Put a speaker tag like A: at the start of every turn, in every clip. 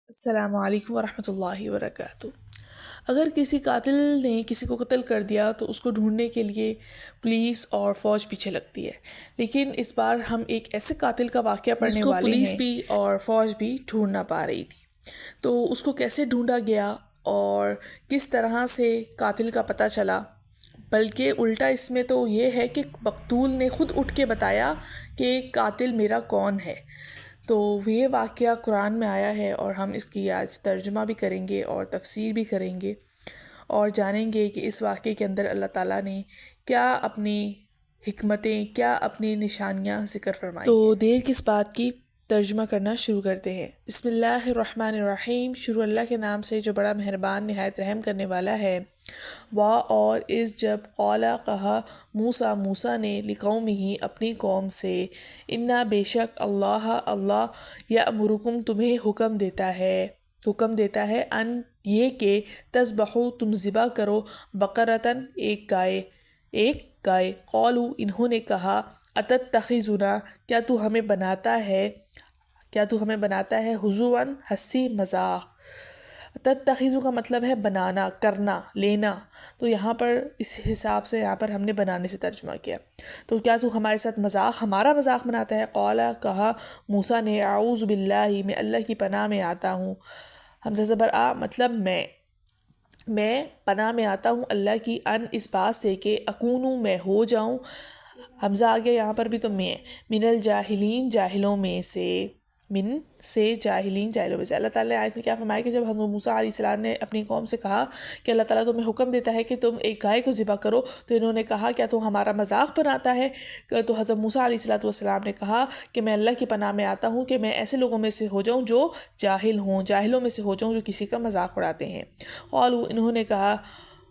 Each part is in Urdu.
A: السلام علیکم ورحمۃ اللہ وبرکاتہ۔ اگر کسی قاتل نے کسی کو قتل کر دیا تو اس کو ڈھونڈنے کے لیے پولیس اور فوج پیچھے لگتی ہے، لیکن اس بار ہم ایک ایسے قاتل کا واقعہ پڑھنے والے ہیں جس کو پولیس بھی اور فوج بھی ڈھونڈ نہ پا رہی تھی۔ تو اس کو کیسے ڈھونڈا گیا اور کس طرح سے قاتل کا پتہ چلا، بلکہ الٹا اس میں تو یہ ہے کہ مقتول نے خود اٹھ کے بتایا کہ قاتل میرا کون ہے۔ تو یہ واقعہ قرآن میں آیا ہے اور ہم اس کی آج ترجمہ بھی کریں گے اور تفسیر بھی کریں گے اور جانیں گے کہ اس واقعے کے اندر اللہ تعالیٰ نے کیا اپنی حکمتیں، کیا اپنی نشانیاں ذکر فرمائی۔ تو دیر کس بات کی، ترجمہ کرنا شروع کرتے ہیں۔ بسم اللہ الرحمن الرحیم، شروع اللہ کے نام سے جو بڑا مہربان نہایت رحم کرنے والا ہے۔ اور اس جب قالا کہا موسیٰ نے لقومہ اپنی قوم سے، انا بے شک اللہ یأمرکم تمہیں حکم دیتا ہے ان یہ کہ تذبحوا تم ذبح کرو بقرۃ ایک گائے قالوا انہوں نے کہا اتتخذنا کیا تو ہمیں بناتا ہے ہزوا ہنسی مذاق۔ تتخذو کا مطلب ہے بنانا، کرنا، لینا، تو یہاں پر اس حساب سے یہاں پر ہم نے بنانے سے ترجمہ کیا۔ تو کیا تو ہمارے ساتھ ہمارا مذاق بناتا ہے؟ قالا کہا موسیٰ نے اعوذ باللہ میں اللہ کی پناہ میں آتا ہوں، حمزہ زبر آ مطلب میں پناہ میں آتا ہوں اللہ کی، ان اس بات سے کہ اکونو میں ہو جاؤں، حمزہ آ گیا یہاں پر بھی تو میں، من الجاہلین جاہلوں میں سے، جاہلوں میں سے۔ اللہ تعالیٰ نے آیت میں کیا فرمایا کہ جب حضرت موسیٰ علیہ السلام نے اپنی قوم سے کہا کہ اللہ تعالیٰ تمہیں حکم دیتا ہے کہ تم ایک گائے کو ذبح کرو، تو انہوں نے کہا کیا تو ہمارا مذاق بناتا ہے؟ تو حضرت موسیٰ علیہ السلام نے کہا کہ میں اللہ کی پناہ میں آتا ہوں کہ میں ایسے لوگوں میں سے ہو جاؤں جو جاہلوں میں سے ہو جاؤں جو کسی کا مذاق اڑاتے ہیں۔ قالوا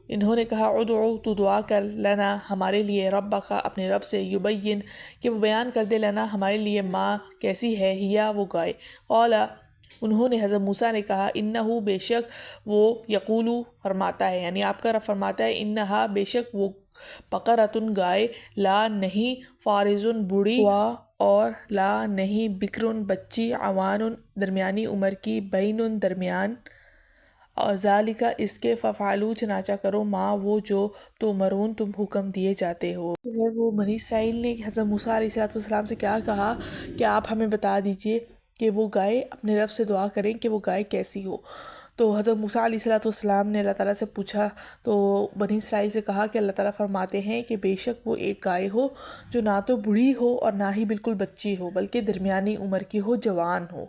A: انہوں نے کہا ادعو تو دعا کر لنا ہمارے لیے ربک اپنے رب سے، یبین کہ وہ بیان کر دے لنا ہمارے لیے ماں کیسی ہے، ہیا وہ گائے۔ قال انہوں نے حضرت موسیٰ نے کہا انہو بے شک وہ یقولو فرماتا ہے، یعنی آپ کا رب فرماتا ہے انہا بے شک وہ بقرۃ گائے، لا نہیں فارض بوڑھی، اور لا نہیں بکر بچی، عوان درمیانی عمر کی، بین درمیان، اور ذالک اس کے ففعلوا چنانچہ کرو ماں وہ جو تؤمرون تم حکم دیے جاتے ہو۔ وہ بنی اسرائیل نے حضرت موسیٰ علیہ السلام سے کیا کہا کہ آپ ہمیں بتا دیجئے کہ وہ گائے اپنے رب سے دعا کریں کہ وہ گائے کیسی ہو۔ تو حضرت موسیٰ علیہ السلام نے اللہ تعالیٰ سے پوچھا، تو بنی اسرائیل سے کہا کہ اللہ تعالیٰ فرماتے ہیں کہ بے شک وہ ایک گائے ہو جو نہ تو بڑھی ہو اور نہ ہی بالکل بچی ہو، بلکہ درمیانی عمر کی ہو، جوان ہو۔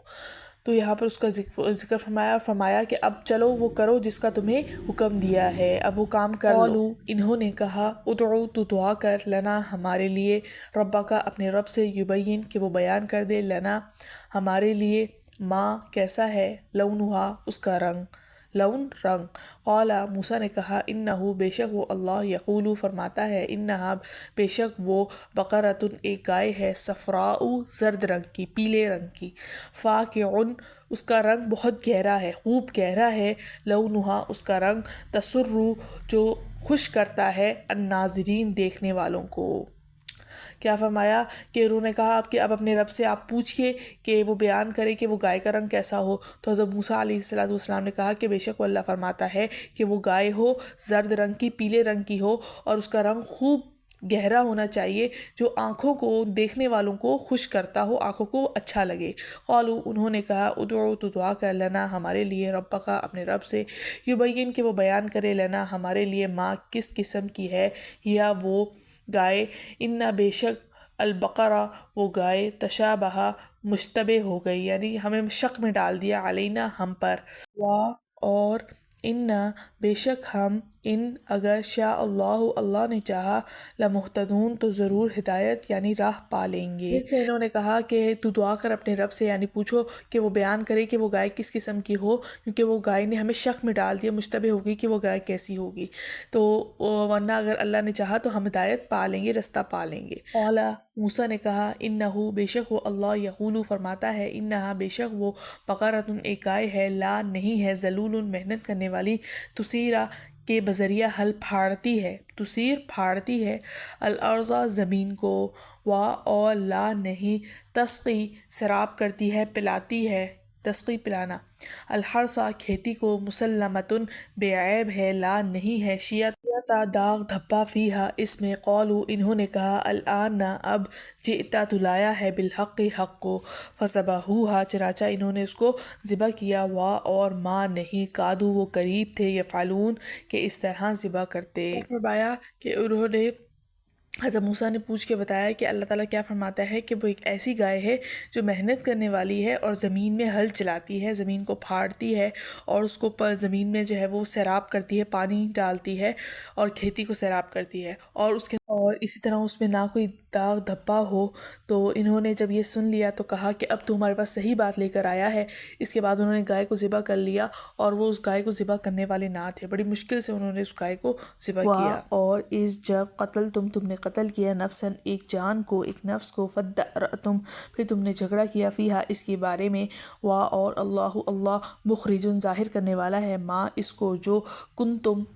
A: تو یہاں پر اس کا ذکر فرمایا کہ اب چلو وہ کرو جس کا تمہیں حکم دیا ہے، اب وہ کام کر لو۔ انہوں نے کہا ادعو تو دعا کر لنا ہمارے لیے ربک اپنے رب سے، یبین کہ وہ بیان کر دے لنا ہمارے لیے ماں کیسا ہے، لونہا اس کا رنگ، رنگ۔ قال موسیٰ نے کہا انہو بے شک وہ اللہ یقولو فرماتا ہے انہا بے شک وہ بقرۃ ایک گائے ہے، صفراء زرد رنگ کی، پیلے رنگ کی، فاقع اس کا رنگ بہت گہرا ہے، خوب گہرا ہے، لونہا اس کا رنگ، تسر جو خوش کرتا ہے، الناظرین دیکھنے والوں کو۔ کیا فرمایا کہ انہوں نے کہا کہ اب اپنے رب سے آپ پوچھئے کہ وہ بیان کرے کہ وہ گائے کا رنگ کیسا ہو۔ تو حضرت موسیٰ علیہ السلام نے کہا کہ بے شک وہ اللہ فرماتا ہے کہ وہ گائے ہو زرد رنگ کی، پیلے رنگ کی ہو، اور اس کا رنگ خوب گہرا ہونا چاہیے جو آنکھوں کو، دیکھنے والوں کو خوش کرتا ہو، آنکھوں کو اچھا لگے۔ قالوا انہوں نے کہا ادعو تو دعا کر لنا ہمارے لیے ربک اپنے رب سے، یبین کہ وہ بیان کرے لنا ہمارے لیے ماں کس قسم کی ہے، یا وہ گائے، ان بے شک البقرہ وہ گائے، تشابہ مشتبہ ہو گئی، یعنی ہمیں شک میں ڈال دیا، علینا ہم پر، اور ان بے شک ہم، ان اگر شاء اللہ نے چاہا، لمہتدون تو ضرور ہدایت یعنی راہ پا لیں گے۔ اس سے انہوں نے کہا کہ تو دعا کر اپنے رب سے، یعنی پوچھو کہ وہ بیان کرے کہ وہ گائے کس قسم کی ہو، کیونکہ وہ گائے نے ہمیں شک میں ڈال دیا، مشتبہ ہوگی کہ وہ گائے کیسی ہوگی، تو ورنہ اگر اللہ نے چاہا تو ہم ہدایت پا لیں گے، رستہ پا لیں گے۔ اولا موسیٰ نے کہا انہو بے شک وہ اللہ یقولو فرماتا ہے انہا بے شک وہ بقرۃ ایک گائے ہے، لا نہیں ہے، ذلول محنت کرنے والی، تثیرہ کے بذریعہ حل پھاڑتی ہے، الارض زمین کو، اور لا نہیں، تسقی سیراب کرتی ہے، پلاتی ہے، تسقی پلانا، الحرثہ کھیتی کو، مسلمتن بے عیب ہے، لا نہیں ہے، شیعتا داغ دھبا فیہا اس میں، قولو انہوں نے کہا، الآن اب، جئتا تو لایا ہے، بالحق حق کو، فذبحوہا چنانچہ انہوں نے اس کو ذبح کیا، وا اور ما نہیں، کادو وہ قریب تھے، یفعلون کہ اس طرح ذبح کرتے۔ فرمایا کہ انہوں نے حضرت موسیٰ نے پوچھ کے بتایا کہ اللہ تعالیٰ کیا فرماتا ہے کہ وہ ایک ایسی گائے ہے جو محنت کرنے والی ہے اور زمین میں ہل چلاتی ہے، زمین کو پھاڑتی ہے اور اس کو زمین میں جو ہے وہ سیراب کرتی ہے، پانی ڈالتی ہے اور کھیتی کو سیراب کرتی ہے، اور اسی طرح اس میں نہ کوئی داغ دھبا ہو۔ تو انہوں نے جب یہ سن لیا تو کہا کہ اب تو ہمارے پاس صحیح بات لے کر آیا ہے۔ اس کے بعد انہوں نے گائے کو ذبح کر لیا اور وہ اس گائے کو ذبح کرنے والے نہ تھے، بڑی مشکل سے انہوں نے اس گائے کو ذبح کیا۔ اور اس جب قتل تم نے قتل کیا نفساً ایک جان کو، ایک نفس کو، فادارأتم پھر تم نے جھگڑا کیا فیہا اس کے بارے میں، وا اور اللہ مخرجن ظاہر کرنے والا ہے، ما اس کو جو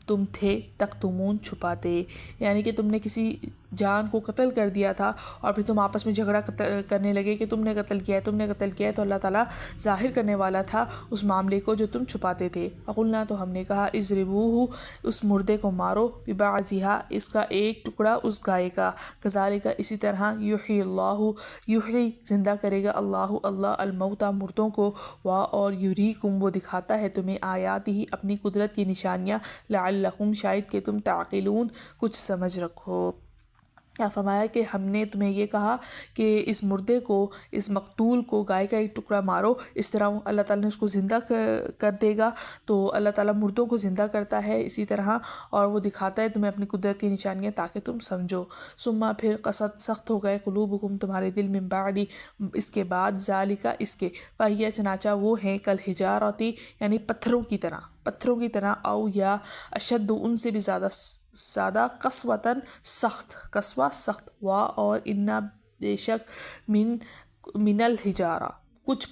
A: تم تھے تکتمون چھپاتے، یعنی کہ تم نے کسی جان کو قتل کر دیا تھا اور پھر تم آپس میں جھگڑا کرنے لگے کہ تم نے قتل کیا ہے، تم نے قتل کیا ہے، تو اللہ تعالیٰ ظاہر کرنے والا تھا اس معاملے کو جو تم چھپاتے تھے۔ فقلنا تو ہم نے کہا، اضربوہ اس مردے کو مارو، ببعضھا اس کا ایک ٹکڑا اس گائے کا، کذالک اسی طرح، یحیی اللہ یحیی زندہ کرے گا اللہ الموتیٰ مردوں کو، وا اور یریکم وہ دکھاتا ہے تمہیں آیاتہ اپنی قدرت کی نشانیاں، لعلکم شاید کہ تم تعقلون کچھ سمجھ رکھو۔ کیا فرمایا کہ ہم نے تمہیں یہ کہا کہ اس مردے کو، اس مقتول کو، گائے کا ایک ٹکڑا مارو، اس طرح اللہ تعالیٰ نے اس کو زندہ کر دے گا۔ تو اللہ تعالیٰ مردوں کو زندہ کرتا ہے اسی طرح، اور وہ دکھاتا ہے تمہیں اپنی قدرت کی نشانیاں تاکہ تم سمجھو۔ ثم پھر قست سخت ہو گئے، قلوبکم تمہارے دل، من بعد اس کے بعد، ذالک اس کے، فہی چنانچہ وہ ہیں، کالحجارۃ یعنی پتھروں کی طرح، او یا اشد ان سے بھی زیادہ قسوتاً سخت، قسوہ سخت، وا اور انا بے شک، من الحجارہ کچھ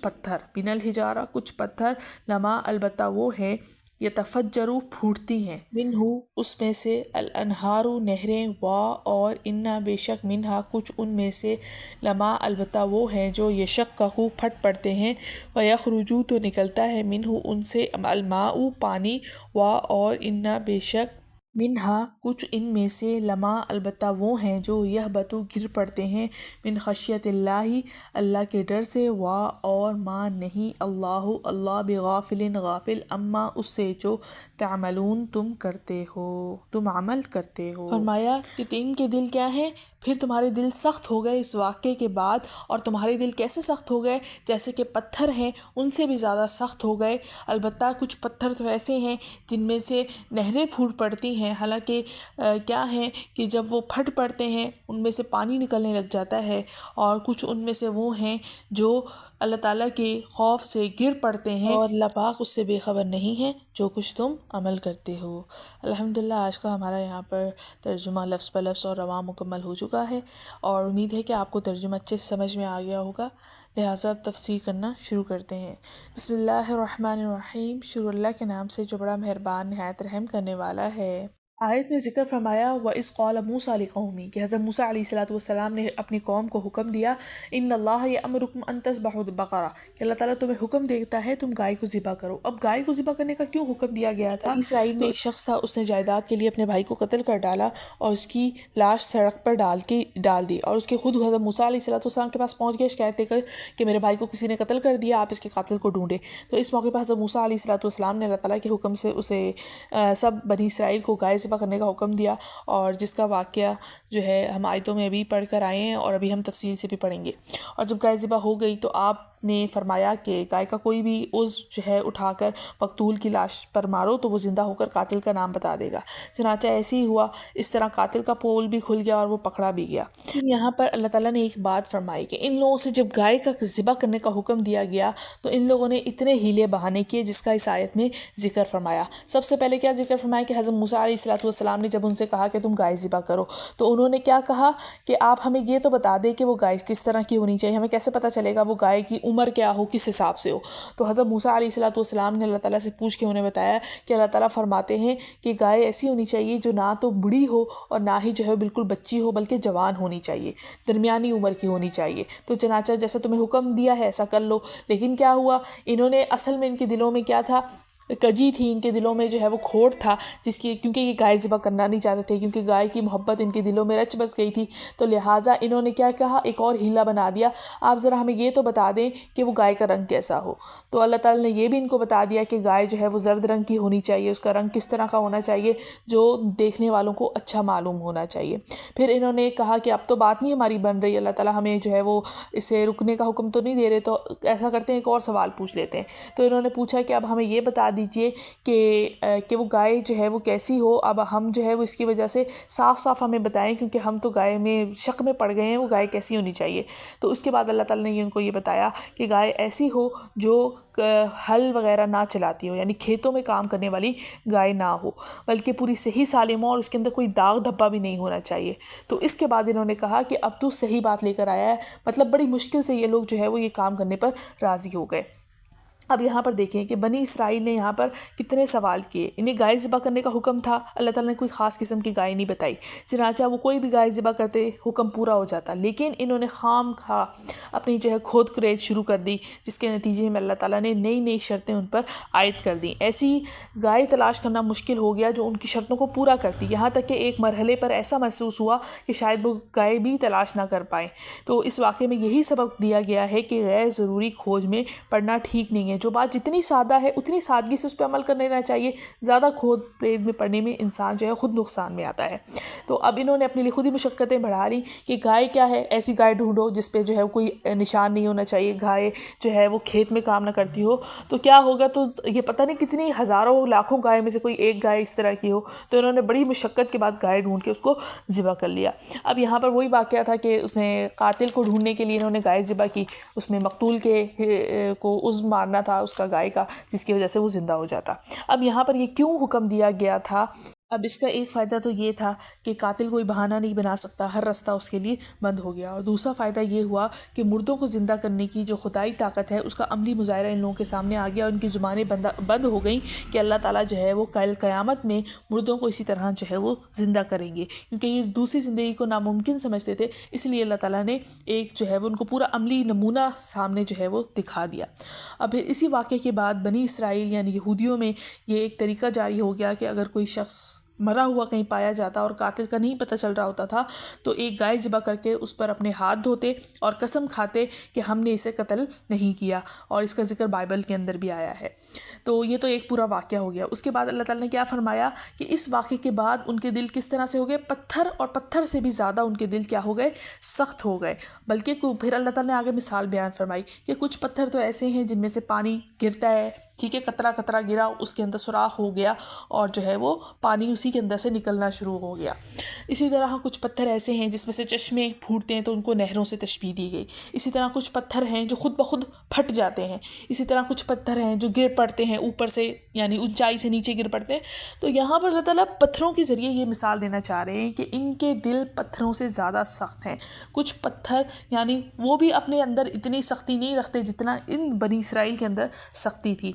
A: پتھر، لما البتہ وہ ہیں، یتفجروا پھوٹتی ہیں، منہ اس میں سے، الانہار نہریں، وا اور انا بے شک، منہا کچھ ان میں سے، لما البتہ وہ ہیں جو یشقق پھٹ پڑتے ہیں، ویخرج تو نکلتا ہے، منہ ان سے، الماء پانی، وا اور انا بے شک، منہا کچھ ان میں سے، لما البتہ وہ ہیں جو یہبط گر پڑتے ہیں، من خشیت اللہ کے ڈر سے، وا اور ما نہیں، اللہ بغافل غافل، اما اس سے جو تعملون تم عمل کرتے ہو۔ فرمایا کہ ان کے دل کیا ہیں، پھر تمہارے دل سخت ہو گئے اس واقعے کے بعد، اور تمہارے دل کیسے سخت ہو گئے، جیسے کہ پتھر ہیں ان سے بھی زیادہ سخت ہو گئے۔ البتہ کچھ پتھر تو ایسے ہیں جن میں سے نہریں پھوٹ پڑتی ہیں، حالانکہ کیا ہیں کہ جب وہ پھٹ پڑتے ہیں ان میں سے پانی نکلنے لگ جاتا ہے، اور کچھ ان میں سے وہ ہیں جو اللہ تعالیٰ کے خوف سے گر پڑتے ہیں، اور اللہ پاک اس سے بے خبر نہیں ہے جو کچھ تم عمل کرتے ہو۔ الحمدللہ آج کا ہمارا یہاں پر ترجمہ لفظ بہ لفظ اور رواں مکمل ہو چکا ہے، اور امید ہے کہ آپ کو ترجمہ اچھے سے سمجھ میں آ گیا ہوگا، لہٰذا اب تفسیر کرنا شروع کرتے ہیں۔ بسم اللہ الرحمن الرحیم، شروع اللہ کے نام سے جو بڑا مہربان نہایت رحم کرنے والا ہے۔ آیت میں ذکر فرمایا، وَإِذْ قَالَ مُوسَىٰ لِقَوْمِهِ کہ حضرت موسیٰ علیہ السلام نے اپنی قوم کو حکم دیا، إِنَّ اللَّهَ يَأْمُرُكُمْ أَن تَذْبَحُوا الْبَقَرَةَ کہ اللہ تعالیٰ تمہیں حکم دیتا ہے تم گائے کو ذبح کرو۔ اب گائے کو ذبح کرنے کا کیوں حکم دیا گیا تھا؟ اسرائیل میں ایک شخص تھا، اس نے جائیداد کے لیے اپنے بھائی کو قتل کر ڈالا اور اس کی لاش سڑک پر ڈال دی، اور اس کے خود حضرت موسیٰ علیہ السلام کے پاس پہنچ گیا شکایت لے کر کہ میرے بھائی کو کسی نے قتل کر دیا، آپ اس کے قاتل کو ڈھونڈے۔ تو اس موقع پر حضرت موسیٰ علیہ السلام نے اللہ تعالیٰ کے حکم سے اسے سب بنی اسرائیل کو گائے ذبح کرنے کا حکم دیا، اور جس کا واقعہ جو ہے ہم آیتوں میں ابھی پڑھ کر آئے ہیں اور ابھی ہم تفصیل سے بھی پڑھیں گے۔ اور جب گائے ذبح ہو گئی تو آپ نے فرمایا کہ گائے کا کوئی بھی عضو جو ہے اٹھا کر مقتول کی لاش پر مارو تو وہ زندہ ہو کر قاتل کا نام بتا دے گا۔ چنانچہ ایسے ہی ہوا، اس طرح قاتل کا پول بھی کھل گیا اور وہ پکڑا بھی گیا۔ یہاں پر اللہ تعالیٰ نے ایک بات فرمائی کہ ان لوگوں سے جب گائے کا ذبح کرنے کا حکم دیا گیا تو ان لوگوں نے اتنے ہیلے بہانے کیے جس کا اس آیت میں ذکر فرمایا۔ سب سے پہلے کیا ذکر فرمایا کہ حضرت موسیٰ علیہ السلام نے جب ان سے کہا کہ تم گائے ذبح کرو تو انہوں نے کیا کہا کہ آپ ہمیں یہ تو بتا دیں کہ وہ گائے کس طرح کی ہونی چاہیے، ہمیں کیسے پتہ چلے گا وہ گائے کی عمر کیا ہو، کس حساب سے ہو۔ تو حضرت موسیٰ علیہ السلام نے اللہ تعالیٰ سے پوچھ کے انہیں بتایا کہ اللہ تعالیٰ فرماتے ہیں کہ گائے ایسی ہونی چاہیے جو نہ تو بڑی ہو اور نہ ہی جو ہے بالکل بچی ہو، بلکہ جوان ہونی چاہیے، درمیانی عمر کی ہونی چاہیے۔ تو چنانچہ جیسا تمہیں حکم دیا ہے ایسا کر لو۔ لیکن کیا ہوا، انہوں نے اصل میں ان کے دلوں میں کیا تھا، کجی تھی، ان کے دلوں میں جو ہے وہ کھوٹ تھا، جس کی کیونکہ یہ گائے ذبح کرنا نہیں چاہتے تھے، کیونکہ گائے کی محبت ان کے دلوں میں رچ بس گئی تھی۔ تو لہٰذا انہوں نے کیا کہا، ایک اور ہیلا بنا دیا، آپ ذرا ہمیں یہ تو بتا دیں کہ وہ گائے کا رنگ کیسا ہو۔ تو اللہ تعالیٰ نے یہ بھی ان کو بتا دیا کہ گائے جو ہے وہ زرد رنگ کی ہونی چاہیے، اس کا رنگ کس طرح کا ہونا چاہیے جو دیکھنے والوں کو اچھا معلوم ہونا چاہیے۔ پھر انہوں نے کہا کہ اب تو بات نہیں ہماری بن رہی، اللہ تعالیٰ ہمیں جو ہے وہ اسے رکنے کا حکم تو نہیں دے رہے، تو ایسا کرتے ہیں ایک اور سوال پوچھ لیتے ہیں۔ تو انہوں نے پوچھا کہ اب ہمیں یہ بتا دیجئے کہ وہ گائے جو ہے وہ کیسی ہو، اب ہم جو ہے وہ اس کی وجہ سے صاف صاف ہمیں بتائیں، کیونکہ ہم تو گائے میں شک میں پڑ گئے ہیں، وہ گائے کیسی ہونی چاہیے۔ تو اس کے بعد اللہ تعالیٰ نے ان کو یہ بتایا کہ گائے ایسی ہو جو ہل وغیرہ نہ چلاتی ہو، یعنی کھیتوں میں کام کرنے والی گائے نہ ہو، بلکہ پوری صحیح سالم ہو اور اس کے اندر کوئی داغ دھبا بھی نہیں ہونا چاہیے۔ تو اس کے بعد انہوں نے کہا کہ اب تو صحیح بات لے کر آیا ہے، مطلب بڑی مشکل سے یہ لوگ جو ہے وہ یہ کام کرنے پر راضی ہو گئے۔ اب یہاں پر دیکھیں کہ بنی اسرائیل نے یہاں پر کتنے سوال کیے۔ انہیں گائے ذبح کرنے کا حکم تھا، اللہ تعالیٰ نے کوئی خاص قسم کی گائے نہیں بتائی، چنانچہ وہ کوئی بھی گائے ذبح کرتے حکم پورا ہو جاتا، لیکن انہوں نے خام خواہ اپنی جو ہے کھود کریت شروع کر دی، جس کے نتیجے میں اللہ تعالیٰ نے نئی نئی شرطیں ان پر عائد کر دیں۔ ایسی گائے تلاش کرنا مشکل ہو گیا جو ان کی شرطوں کو پورا کرتی، یہاں تک کہ ایک مرحلے پر ایسا محسوس ہوا کہ شاید وہ گائے بھی تلاش نہ کر پائیں۔ تو اس واقعے میں یہی سبق دیا گیا ہے کہ غیر ضروری کھوج میں پڑنا ٹھیک نہیں ہے۔ جو بات جتنی سادہ ہے اتنی سادگی سے اس پہ عمل کر لینا چاہیے، زیادہ کھود پرید میں پڑنے میں انسان جو ہے خود نقصان میں آتا ہے۔ تو اب انہوں نے اپنے لیے خود ہی مشقتیں بڑھا لی کہ گائے کیا ہے، ایسی گائے ڈھونڈو جس پہ جو ہے کوئی نشان نہیں ہونا چاہیے، گائے جو ہے وہ کھیت میں کام نہ کرتی ہو۔ تو کیا ہوگا، تو یہ پتہ نہیں کتنی ہزاروں لاکھوں گائے میں سے کوئی ایک گائے اس طرح کی ہو۔ تو انہوں نے بڑی مشقت کے بعد گائے ڈھونڈ کے اس کو ذبح کر لیا۔ اب یہاں پر وہی واقعہ تھا کہ اس نے قاتل کو ڈھونڈنے کے لیے انہوں نے گائے ذبح کی، اس میں مقتول کو عضو مارنا تھا اس کا گائے کا، جس کی وجہ سے وہ زندہ ہو جاتا۔ اب یہاں پر یہ کیوں حکم دیا گیا تھا؟ اب اس کا ایک فائدہ تو یہ تھا کہ قاتل کوئی بہانہ نہیں بنا سکتا، ہر رستہ اس کے لیے بند ہو گیا، اور دوسرا فائدہ یہ ہوا کہ مردوں کو زندہ کرنے کی جو خدائی طاقت ہے اس کا عملی مظاہرہ ان لوگوں کے سامنے آ گیا، اور ان کی زبانیں بند ہو گئیں کہ اللہ تعالیٰ جو ہے وہ کل قیامت میں مردوں کو اسی طرح جو ہے وہ زندہ کریں گے، کیونکہ یہ دوسری زندگی کو ناممکن سمجھتے تھے، اس لیے اللہ تعالیٰ نے ایک جو ہے وہ ان کو پورا عملی نمونہ سامنے جو ہے وہ دکھا دیا۔ اب اسی واقعے کے بعد بنی اسرائیل یعنی یہودیوں میں یہ ایک طریقہ جاری ہو گیا کہ اگر کوئی شخص مرا ہوا کہیں پایا جاتا اور قاتل کا نہیں پتہ چل رہا ہوتا تھا تو ایک گائے ذبح کر کے اس پر اپنے ہاتھ دھوتے اور قسم کھاتے کہ ہم نے اسے قتل نہیں کیا، اور اس کا ذکر بائبل کے اندر بھی آیا ہے۔ تو یہ تو ایک پورا واقعہ ہو گیا۔ اس کے بعد اللہ تعالیٰ نے کیا فرمایا کہ اس واقعے کے بعد ان کے دل کس طرح سے ہو گئے، پتھر، اور پتھر سے بھی زیادہ ان کے دل کیا ہو گئے، سخت ہو گئے۔ بلکہ پھر اللہ تعالیٰ نے آگے مثال بیان فرمائی کہ کچھ پتھر تو ایسے ہیں جن میں سے پانی گرتا ہے، ٹھیک ہے، قطرہ قطرہ گرا، اس کے اندر سوراخ ہو گیا اور جو ہے وہ پانی اسی کے اندر سے نکلنا شروع ہو گیا۔ اسی طرح کچھ پتھر ایسے ہیں جس میں سے چشمے پھوٹتے ہیں تو ان کو نہروں سے تشبیہ دی گئی۔ اسی طرح کچھ پتھر ہیں جو خود بخود پھٹ جاتے ہیں۔ اسی طرح کچھ پتھر ہیں جو گر پڑتے ہیں اوپر سے، یعنی اونچائی سے نیچے گر پڑتے ہیں۔ تو یہاں پر اللہ تعالیٰ پتھروں کے ذریعے یہ مثال دینا چاہ رہے ہیں کہ ان کے دل پتھروں سے زیادہ سخت ہیں۔ کچھ پتھر یعنی وہ بھی اپنے اندر اتنی سختی نہیں رکھتے جتنا ان بنی اسرائیل کے اندر سختی تھی۔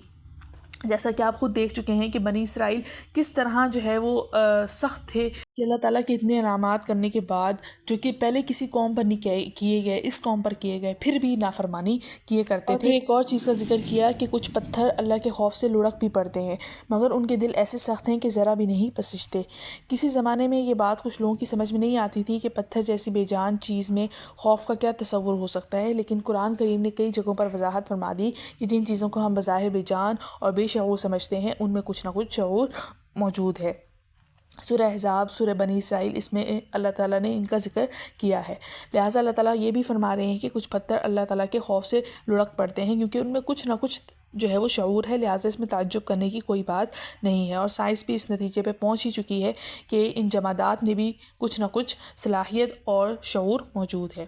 A: جیسا کہ آپ خود دیکھ چکے ہیں کہ بنی اسرائیل کس طرح جو ہے وہ سخت تھے، کہ اللہ تعالیٰ کے اتنے انعامات کرنے کے بعد جو کہ پہلے کسی قوم پر نہیں کیے گئے، اس قوم پر کیے گئے، پھر بھی نافرمانی کیے کرتے تھے۔ اور پھر ایک اور چیز کا ذکر کیا کہ کچھ پتھر اللہ کے خوف سے لڑک بھی پڑتے ہیں، مگر ان کے دل ایسے سخت ہیں کہ ذرا بھی نہیں پسجتے۔ کسی زمانے میں یہ بات کچھ لوگوں کی سمجھ میں نہیں آتی تھی کہ پتھر جیسی بے جان چیز میں خوف کا کیا تصور ہو سکتا ہے، لیکن قرآن کریم نے کئی جگہوں پر وضاحت فرما دی کہ جن چیزوں کو ہم بظاہر بے جان اور بے شعور سمجھتے ہیں ان میں کچھ نہ کچھ شعور موجود ہے۔ سورہ احزاب، سورہ بنی اسرائیل، اس میں اللہ تعالیٰ نے ان کا ذکر کیا ہے۔ لہٰذا اللہ تعالیٰ یہ بھی فرما رہے ہیں کہ کچھ پتھر اللہ تعالیٰ کے خوف سے لڑک پڑتے ہیں، کیونکہ ان میں کچھ نہ کچھ جو ہے وہ شعور ہے، لہٰذا اس میں تعجب کرنے کی کوئی بات نہیں ہے، اور سائنس بھی اس نتیجے پہ پہنچ ہی چکی ہے کہ ان جمادات میں بھی کچھ نہ کچھ صلاحیت اور شعور موجود ہے۔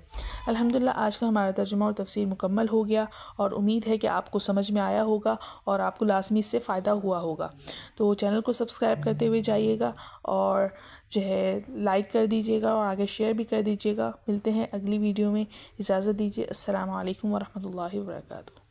A: الحمدللہ آج کا ہمارا ترجمہ اور تفسیر مکمل ہو گیا، اور امید ہے کہ آپ کو سمجھ میں آیا ہوگا اور آپ کو لازمی اس سے فائدہ ہوا ہوگا۔ تو چینل کو سبسکرائب کرتے ہوئے جائیے گا، اور جو ہے لائک کر دیجیے گا، اور آگے شیئر بھی کر دیجیے گا۔ ملتے ہیں اگلی ویڈیو میں، اجازت دیجیے، السلام علیکم ورحمۃ اللہ وبرکاتہ۔